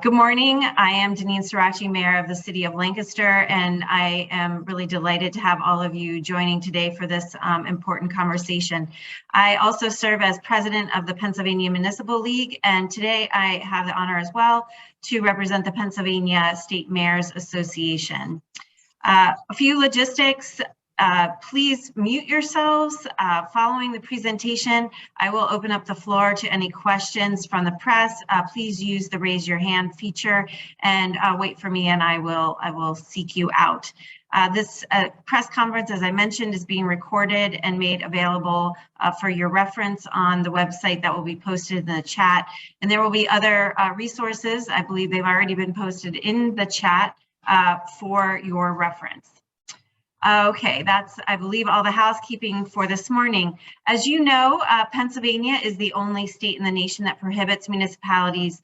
Good morning. I am Denise Sirachi, Mayor of the City of Lancaster, and I am really delighted to have all of you joining today for this important conversation. I also serve as President of the Pennsylvania Municipal League, and today I have the honor as well to represent the Pennsylvania State Mayors Association. A few logistics. Please mute yourselves. Following the presentation, I will open up the floor to any questions from the press. Please use the raise your hand feature and wait for me, and I will seek you out. This press conference, as I mentioned, is being recorded and made available for your reference on the website that will be posted in the chat. And there will be other resources. I believe they've already been posted in the chat for your reference. Okay, that's, I believe, all the housekeeping for this morning. As you know, Pennsylvania is the only state in the nation that prohibits municipalities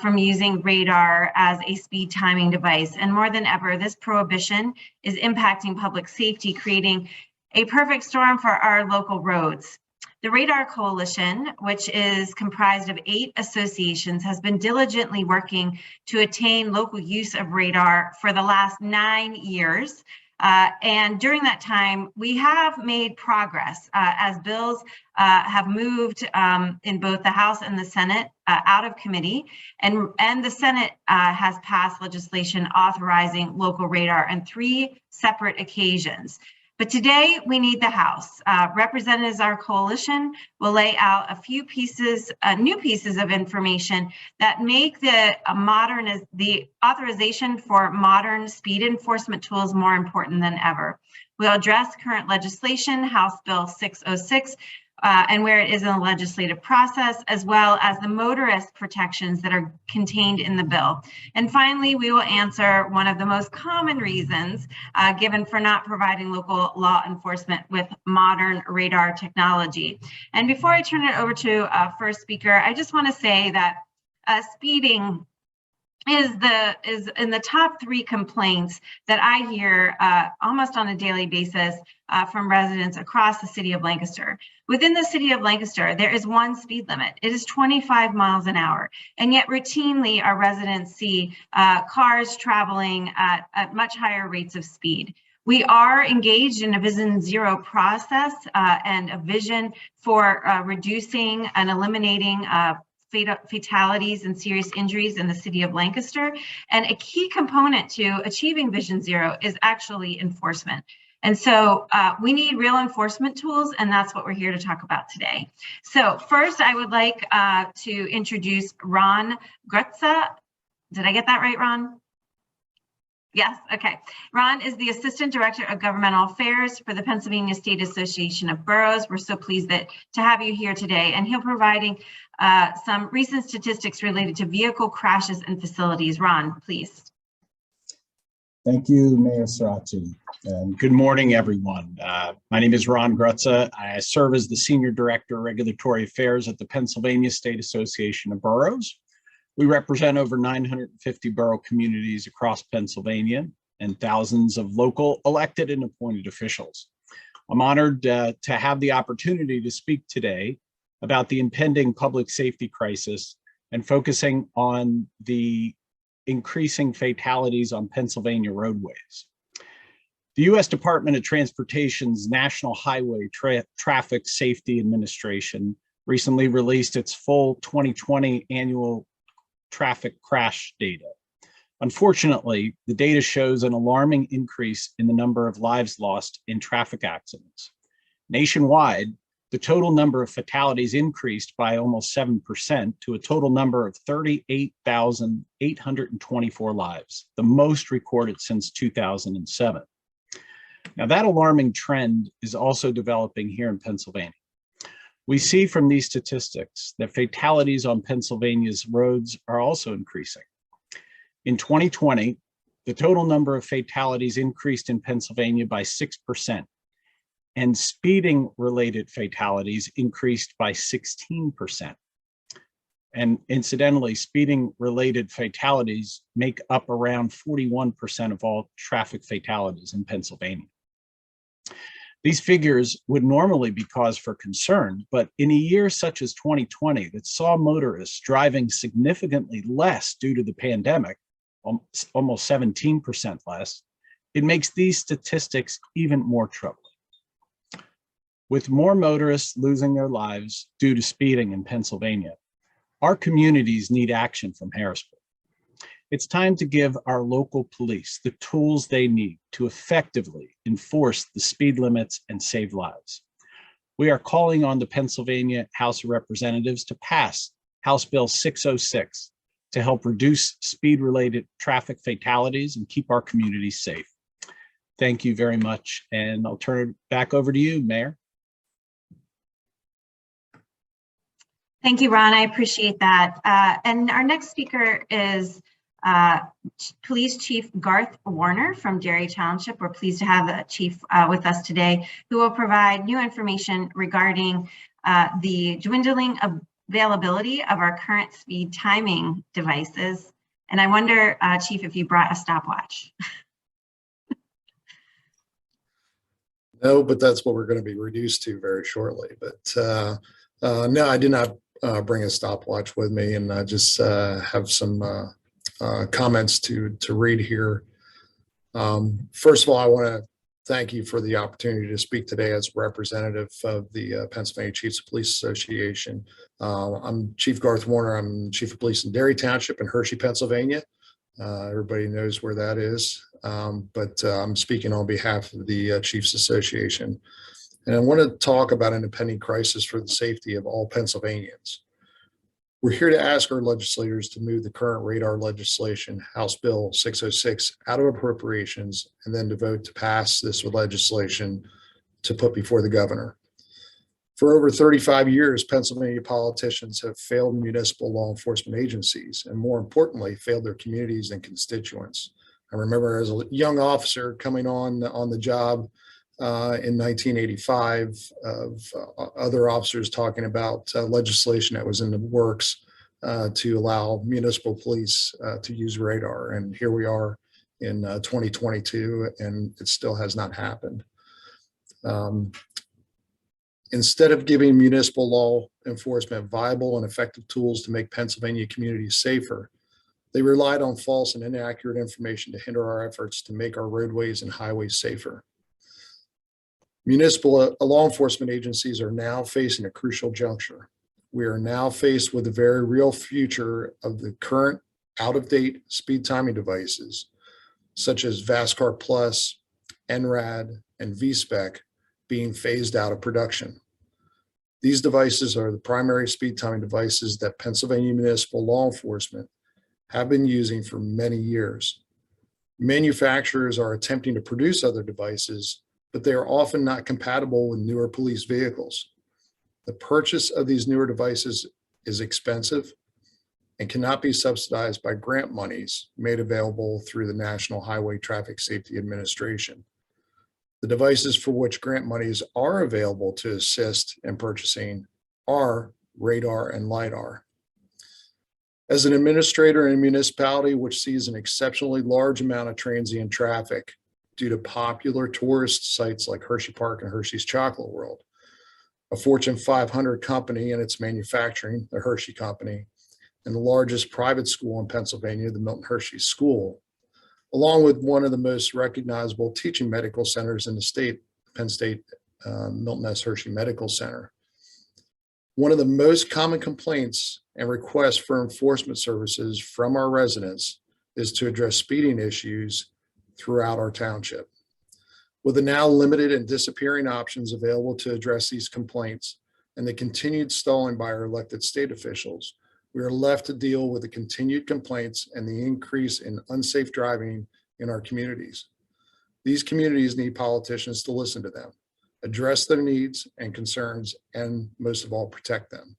from using radar as a speed timing device. And more than ever, this prohibition is impacting public safety, creating a perfect storm for our local roads. The Radar Coalition, which is comprised of 8 associations, has been diligently working to attain local use of radar for the last 9 years. And during that time, we have made progress as bills have moved in both the House and the Senate out of committee, and the Senate has passed legislation authorizing local radar on 3 separate occasions. But today we need the House. Representatives of our coalition will lay out a few pieces, new pieces of information that make the authorization for modern speed enforcement tools more important than ever. We'll address current legislation, House Bill 606, and where it is in the legislative process, as well as the motorist protections that are contained in the bill. And finally, we will answer one of the most common reasons given for not providing local law enforcement with modern radar technology. And before I turn it over to first speaker, I just want to say that speeding is in the top 3 complaints that I hear almost on a daily basis from residents across the city of Lancaster. Within the city of Lancaster, there is one speed limit. It is 25 miles an hour. And yet routinely our residents see cars traveling at much higher rates of speed. We are engaged in a Vision Zero process and a vision for reducing and eliminating fatalities and serious injuries in the city of Lancaster. And a key component to achieving Vision Zero is actually enforcement. And so we need real enforcement tools, and that's what we're here to talk about today. So first, I would like to introduce Rongretza. Did I get that right, Ron? Yes, okay. Ron is the Assistant Director of Governmental Affairs for the Pennsylvania State Association of Boroughs. We're so pleased to have you here today, and he'll be providing some recent statistics related to vehicle crashes and facilities. Ron, please. Thank you, Mayor Sirachi. And good morning, everyone. My name is Ron Grutza. I serve as the Senior Director of Regulatory Affairs at the Pennsylvania State Association of Boroughs. We represent over 950 borough communities across Pennsylvania and thousands of local elected and appointed officials. I'm honored to have the opportunity to speak today about the impending public safety crisis and focusing on the increasing fatalities on Pennsylvania roadways. The U.S. Department of Transportation's National Highway Traffic Safety Administration recently released its full 2020 annual traffic crash data. Unfortunately, the data shows an alarming increase in the number of lives lost in traffic accidents. Nationwide, the total number of fatalities increased by almost 7% to a total number of 38,824 lives, the most recorded since 2007. Now, that alarming trend is also developing here in Pennsylvania. We see from these statistics that fatalities on Pennsylvania's roads are also increasing. In 2020, the total number of fatalities increased in Pennsylvania by 6%, and speeding-related fatalities increased by 16%. And incidentally, speeding-related fatalities make up around 41% of all traffic fatalities in Pennsylvania. These figures would normally be cause for concern, but in a year such as 2020 that saw motorists driving significantly less due to the pandemic, almost 17% less, it makes these statistics even more troubling. With more motorists losing their lives due to speeding in Pennsylvania, our communities need action from Harrisburg. It's time to give our local police the tools they need to effectively enforce the speed limits and save lives. We are calling on the Pennsylvania House of Representatives to pass House Bill 606 to help reduce speed-related traffic fatalities and keep our communities safe. Thank you very much, and I'll turn it back over to you, Mayor. Thank you, Ron. I appreciate that. And our next speaker is Police Chief Garth Warner from Derry Township. We're pleased to have the chief with us today, who will provide new information regarding the dwindling availability of our current speed timing devices. And I wonder, Chief, if you brought a stopwatch. No, but that's what we're going to be reduced to very shortly. But no, I did not bring a stopwatch with me, and I just have some comments to read here. First of all, I want to thank you for the opportunity to speak today as representative of the Pennsylvania Chiefs of Police Association. I'm Chief Garth Warner. I'm Chief of Police in Derry Township in Hershey, Pennsylvania. Everybody knows where that is, but I'm speaking on behalf of the Chiefs Association. And I want to talk about an impending crisis for the safety of all Pennsylvanians. We're here to ask our legislators to move the current radar legislation, House Bill 606, out of appropriations and then to vote to pass this legislation to put before the governor. For over 35 years, Pennsylvania politicians have failed municipal law enforcement agencies and, more importantly, failed their communities and constituents. I remember as a young officer coming on the job in 1985 of other officers talking about legislation that was in the works to allow municipal police to use radar. And here we are in 2022, and it still has not happened. Instead of giving municipal law enforcement viable and effective tools to make Pennsylvania communities safer, they relied on false and inaccurate information to hinder our efforts to make our roadways and highways safer. Municipal law enforcement agencies are now facing a crucial juncture. We are now faced with the very real future of the current out-of-date speed timing devices, such as VASCAR Plus, NRAD, and VSPEC being phased out of production. These devices are the primary speed timing devices that Pennsylvania municipal law enforcement have been using for many years. Manufacturers are attempting to produce other devices, but they are often not compatible with newer police vehicles. The purchase of these newer devices is expensive and cannot be subsidized by grant monies made available through the National Highway Traffic Safety Administration. The devices for which grant monies are available to assist in purchasing are radar and LiDAR. As an administrator in a municipality which sees an exceptionally large amount of transient traffic due to popular tourist sites like Hershey Park and Hershey's Chocolate World, a Fortune 500 company and its manufacturing, the Hershey Company, and the largest private school in Pennsylvania, the Milton Hershey School, along with one of the most recognizable teaching medical centers in the state, Penn State Milton S. Hershey Medical Center. One of the most common complaints and requests for enforcement services from our residents is to address speeding issues throughout our township. With the now limited and disappearing options available to address these complaints and the continued stalling by our elected state officials, we are left to deal with the continued complaints and the increase in unsafe driving in our communities. These communities need politicians to listen to them, address their needs and concerns, and most of all, protect them.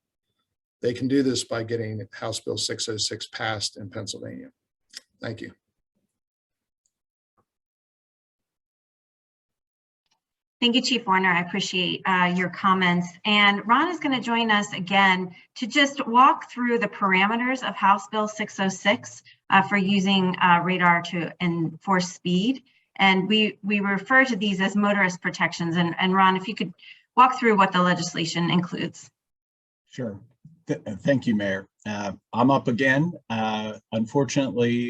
They can do this by getting House Bill 606 passed in Pennsylvania. Thank you. Thank you, Chief Warner. I appreciate your comments. And Ron is going to join us again to just walk through the parameters of House Bill 606 for using radar to enforce speed. And we refer to these as motorist protections. And Ron, if you could walk through what the legislation includes. Sure. Thank you, Mayor. I'm up again. Unfortunately,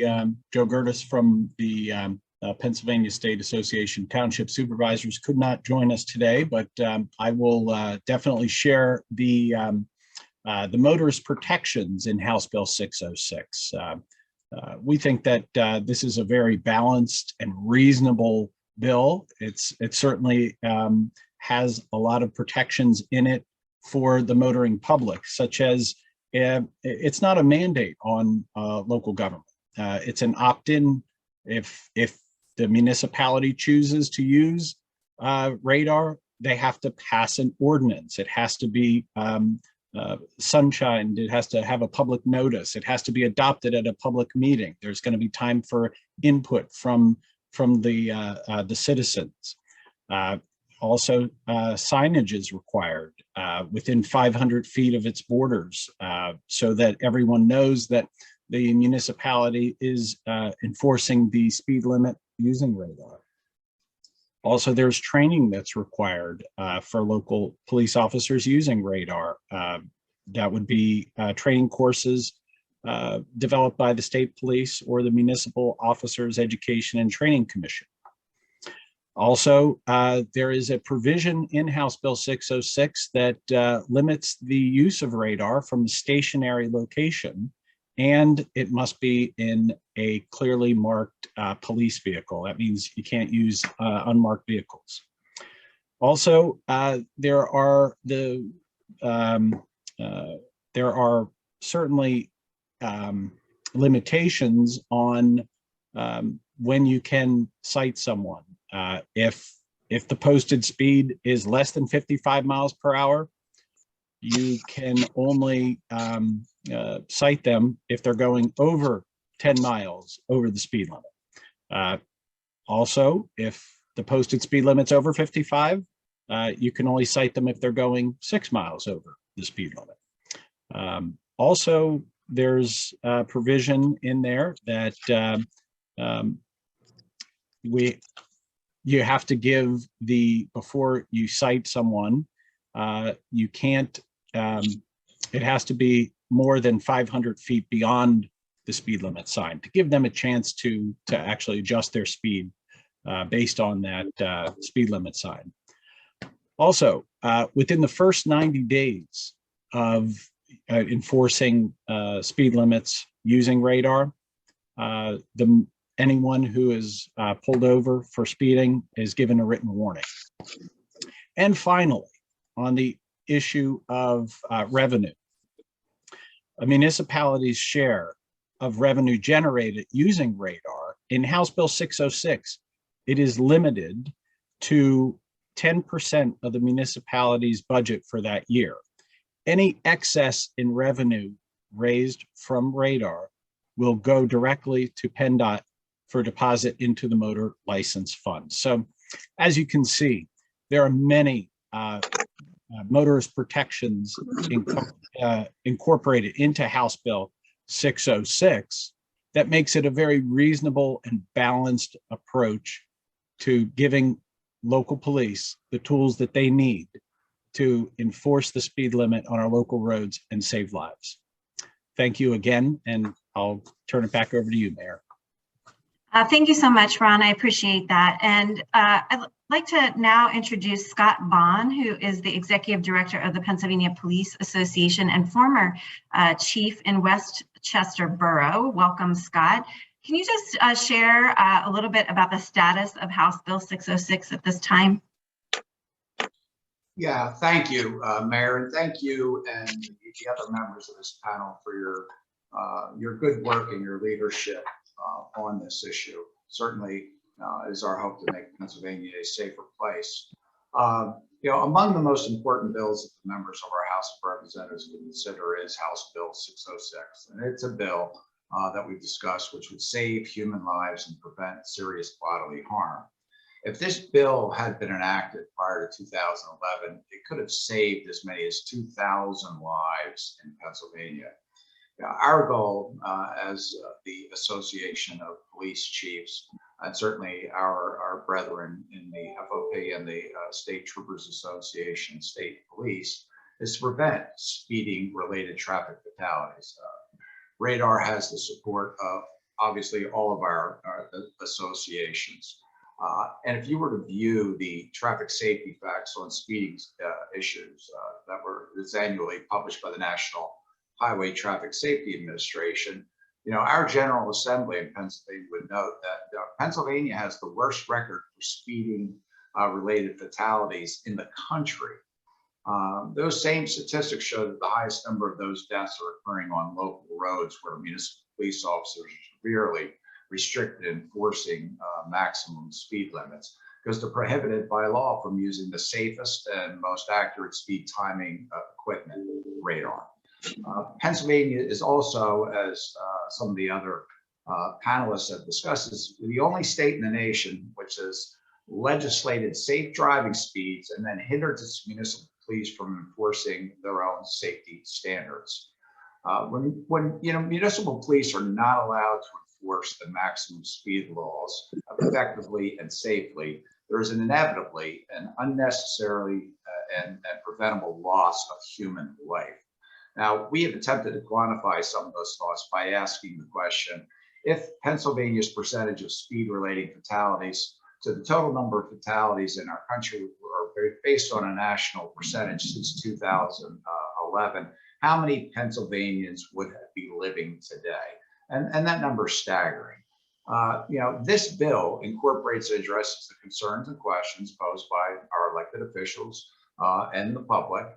Joe Gertis from the Pennsylvania State Association Township Supervisors could not join us today, but I will definitely share the motorist protections in House Bill 606. We think that this is a very balanced and reasonable bill. It certainly has a lot of protections in it for the motoring public, such as it's not a mandate on local government. It's an opt-in. If the municipality chooses to use radar, they have to pass an ordinance. It has to be sunshined. It has to have a public notice. It has to be adopted at a public meeting. There's going to be time for input from the citizens. Also, signage is required within 500 feet of its borders so that everyone knows that the municipality is enforcing the speed limit using radar. Also, there's training that's required for local police officers using radar. That would be training courses developed by the state police or the Municipal Officers Education and Training Commission. Also, there is a provision in House Bill 606 that limits the use of radar from a stationary location, and it must be in a clearly marked police vehicle. That means you can't use unmarked vehicles. Also, there are certainly limitations on when you can cite someone. If the posted speed is less than 55 miles per hour, you can only cite them if they're going over 10 miles over the speed limit. Also, if the posted speed limit's over 55, you can only cite them if they're going 6 miles over the speed limit. Also, there's a provision in there that you have to give before you cite someone, you can't, it has to be more than 500 feet beyond the speed limit sign to give them a chance to actually adjust their speed based on that speed limit sign. Also, within the first 90 days of enforcing speed limits using radar, anyone who is pulled over for speeding is given a written warning. And finally, on the issue of revenue, a municipality's share of revenue generated using radar in House Bill 606, it is limited to 10% of the municipality's budget for that year. Any excess in revenue raised from radar will go directly to PennDOT for deposit into the motor license fund. So as you can see, there are many motorist protections incorporated into House Bill 606 that makes it a very reasonable and balanced approach to giving local police the tools that they need to enforce the speed limit on our local roads and save lives. Thank you again, and I'll turn it back over to you, Mayor. Thank you so much, Ron. I appreciate that. And I'd like to now introduce Scott Bond, who is the Executive Director of the Pennsylvania Police Association and former Chief in Westchester Borough. Welcome, Scott. Can you just share a little bit about the status of House Bill 606 at this time? Yeah, thank you, Mayor, and thank you and the other members of this panel for your good work and your leadership on this issue. Certainly is our hope to make Pennsylvania a safer place. Among the most important bills that the members of our House of Representatives can consider is House Bill 606, and it's a bill that we discussed which would save human lives and prevent serious bodily harm. If this bill had been enacted prior to 2011, it could have saved as many as 2,000 lives in Pennsylvania. Our goal as the Association of Police Chiefs, and certainly our our brethren in the FOP and the State Troopers Association, State Police, is to prevent speeding-related traffic fatalities. Radar has the support of obviously all of our associations. And if you were to view the traffic safety facts on speeding issues that's annually published by the National Highway Traffic Safety Administration, our General Assembly in Pennsylvania would note that Pennsylvania has the worst record for speeding related fatalities in the country. Those same statistics show that the highest number of those deaths are occurring on local roads where municipal police officers are severely restricted enforcing maximum speed limits because they're prohibited by law from using the safest and most accurate speed timing equipment, radar. Pennsylvania is also, as some of the other panelists have discussed, is the only state in the nation which has legislated safe driving speeds and then hindered its municipal police from enforcing their own safety standards. When municipal police are not allowed to enforce the maximum speed laws effectively and safely, there is inevitably an unnecessary and preventable loss of human life. Now, we have attempted to quantify some of those loss by asking the question, if Pennsylvania's percentage of speed-related fatalities to the total number of fatalities in our country are based on a national percentage since 2011, how many Pennsylvanians would be living today? And that number is staggering. This bill incorporates and addresses the concerns and questions posed by our elected officials and the public.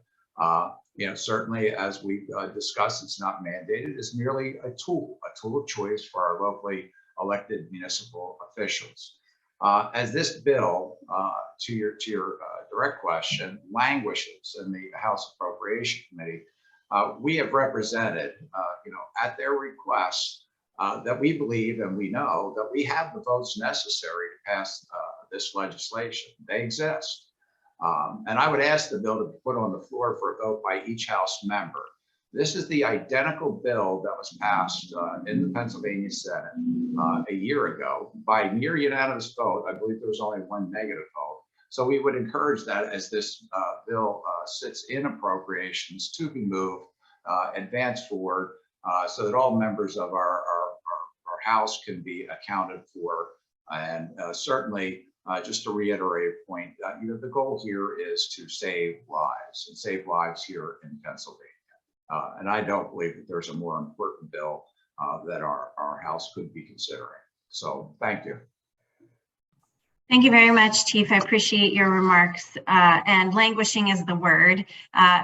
Certainly, as we discussed, it's not mandated. It's merely a tool of choice for our locally elected municipal officials. As this bill, to your direct question, languishes in the House Appropriation Committee, we have represented, at their request, that we believe and we know that we have the votes necessary to pass this legislation. They exist. And I would ask the bill to be put on the floor for a vote by each House member. This is the identical bill that was passed in the Pennsylvania Senate a year ago by near unanimous vote. I believe there was only one negative vote. So we would encourage that as this bill sits in appropriations to be moved, advanced forward, so that all members of our House can be accounted for. And certainly, just to reiterate a point, the goal here is to save lives here in Pennsylvania. And I don't believe that there's a more important bill that our House could be considering. So thank you. Thank you very much, Chief. I appreciate your remarks. And languishing is the word,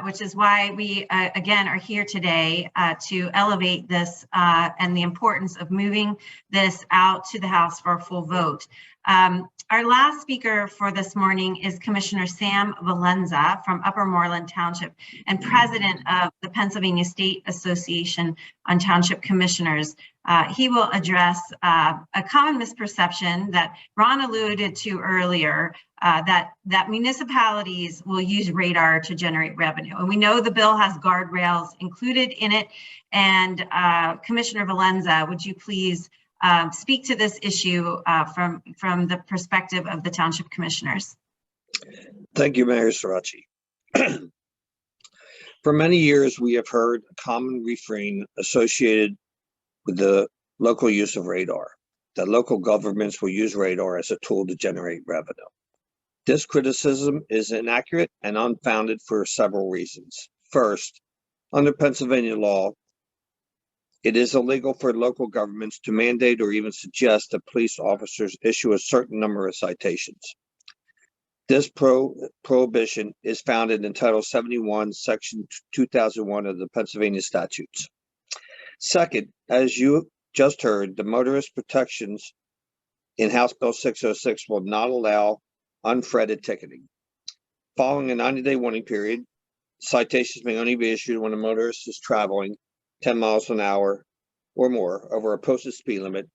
which is why we, again, are here today to elevate this and the importance of moving this out to the House for a full vote. Our last speaker for this morning is Commissioner Sam Valenza from Upper Moreland Township and president of the Pennsylvania State Association on Township Commissioners. He will address a common misperception that Ron alluded to earlier, that municipalities will use radar to generate revenue. And we know the bill has guardrails included in it. And Commissioner Valenza, would you please speak to this issue from the perspective of the Township Commissioners? Thank you, Mayor Sirachi. For many years, we have heard a common refrain associated with the local use of radar, that local governments will use radar as a tool to generate revenue. This criticism is inaccurate and unfounded for several reasons. First, under Pennsylvania law, it is illegal for local governments to mandate or even suggest that police officers issue a certain number of citations. This prohibition is founded in Title 71, Section 2001 of the Pennsylvania statutes. Second, as you just heard, the motorist protections in House Bill 606 will not allow unfretted ticketing. Following a 90-day warning period, citations may only be issued when a motorist is traveling 10 miles an hour or more over a posted speed limit,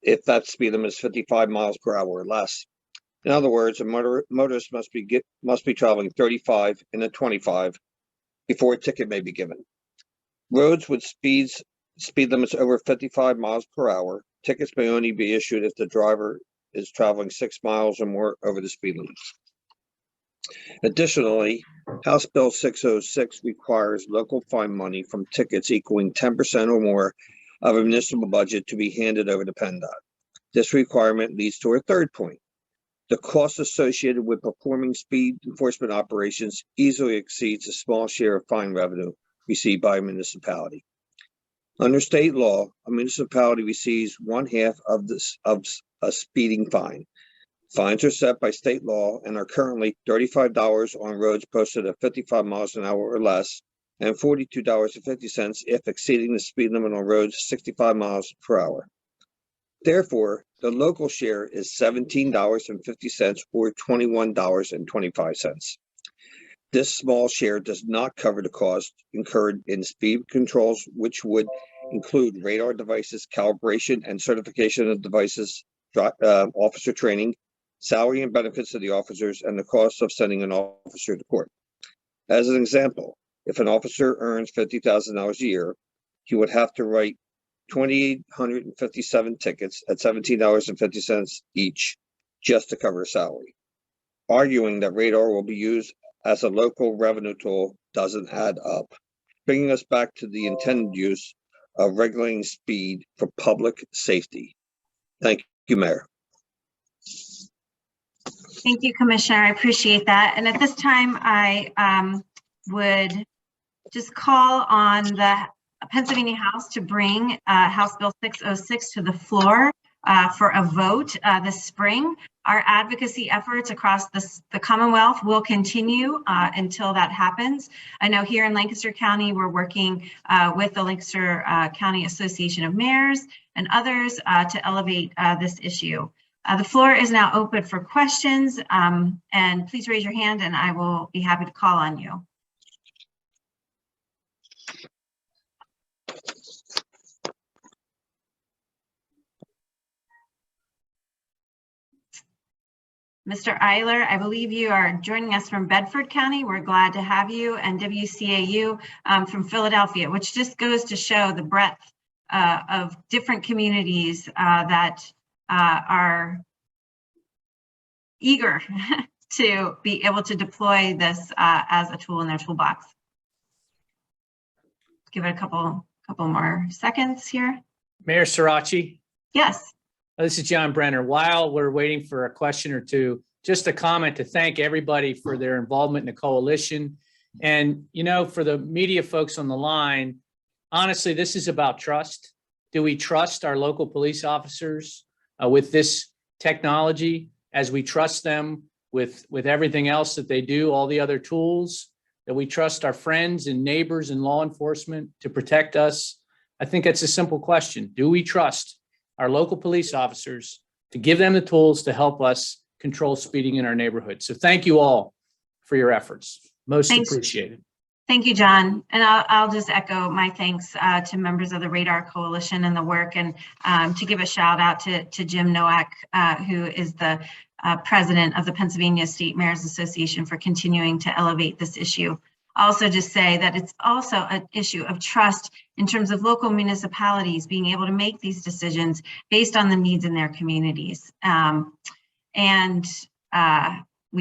if that speed limit is 55 miles per hour or less. In other words, a motorist must be traveling 35 in a 25 before a ticket may be given. Roads with speed limits over 55 miles per hour, tickets may only be issued if the driver is traveling 6 miles or more over the speed limit. Additionally, House Bill 606 requires local fine money from tickets equaling 10% or more of a municipal budget to be handed over to PennDOT. This requirement leads to our third point. The cost associated with performing speed enforcement operations easily exceeds a small share of fine revenue received by a municipality. Under state law, a municipality receives 1/2 of a speeding fine. Fines are set by state law and are currently $35 on roads posted at 55 miles an hour or less, and $42.50 if exceeding the speed limit on roads 65 miles per hour. Therefore, the local share is $17.50 or $21.25. This small share does not cover the cost incurred in speed controls, which would include radar devices, calibration and certification of devices, officer training, salary and benefits of the officers, and the cost of sending an officer to court. As an example, if an officer earns $50,000 a year, he would have to write 2,857 tickets at $17.50 each just to cover his salary. Arguing that radar will be used as a local revenue tool doesn't add up, bringing us back to the intended use of regulating speed for public safety. Thank you, Mayor. Thank you, Commissioner. I appreciate that. And at this time, I would just call on the Pennsylvania House to bring House Bill 606 to the floor for a vote this spring. Our advocacy efforts across the Commonwealth will continue until that happens. I know here in Lancaster County, we're working with the Lancaster County Association of Mayors and others to elevate this issue. The floor is now open for questions, and please raise your hand and I will be happy to call on you. Mr. Eiler, I believe you are joining us from Bedford County. We're glad to have you, and WCAU from Philadelphia, which just goes to show the breadth of different communities that are eager to be able to deploy this as a tool in their toolbox. Give it a couple more seconds here. Mayor Sirachi. Yes. This is John Brenner. While we're waiting for a question or two, just a comment to thank everybody for their involvement in the coalition. And, you know, for the media folks on the line, honestly, this is about trust. Do we trust our local police officers with this technology as we trust them with everything else that they do, all the other tools, that we trust our friends and neighbors and law enforcement to protect us? I think it's a simple question. Do we trust our local police officers to give them the tools to help us control speeding in our neighborhood? So thank you all for your efforts. Most appreciated. Thank you, John. And I'll just echo my thanks to members of the Radar Coalition and the work, and to give a shout out to Jim Nowak, who is the president of the Pennsylvania State Mayors Association, for continuing to elevate this issue. Also just say that it's also an issue of trust in terms of local municipalities being able to make these decisions based on the needs in their communities. We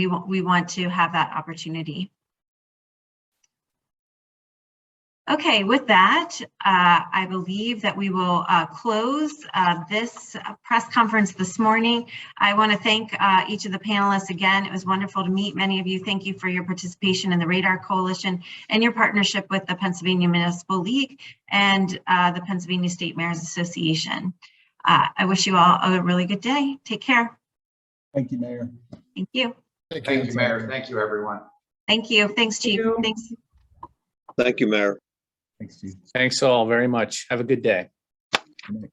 want to have that opportunity. Okay, with that, I believe that we will close this press conference this morning. I want to thank each of the panelists again. It was wonderful to meet many of you. Thank you for your participation in the Radar Coalition and your partnership with the Pennsylvania Municipal League and the Pennsylvania State Mayors Association. I wish you all a really good day. Take care. Thank you, Mayor. Thank you. Thank you, Mayor. Thank you, everyone. Thank you. Thanks, Chief. Thanks. Thank you, Mayor. Thanks, Steve. Thanks all very much. Have a good day. Good night.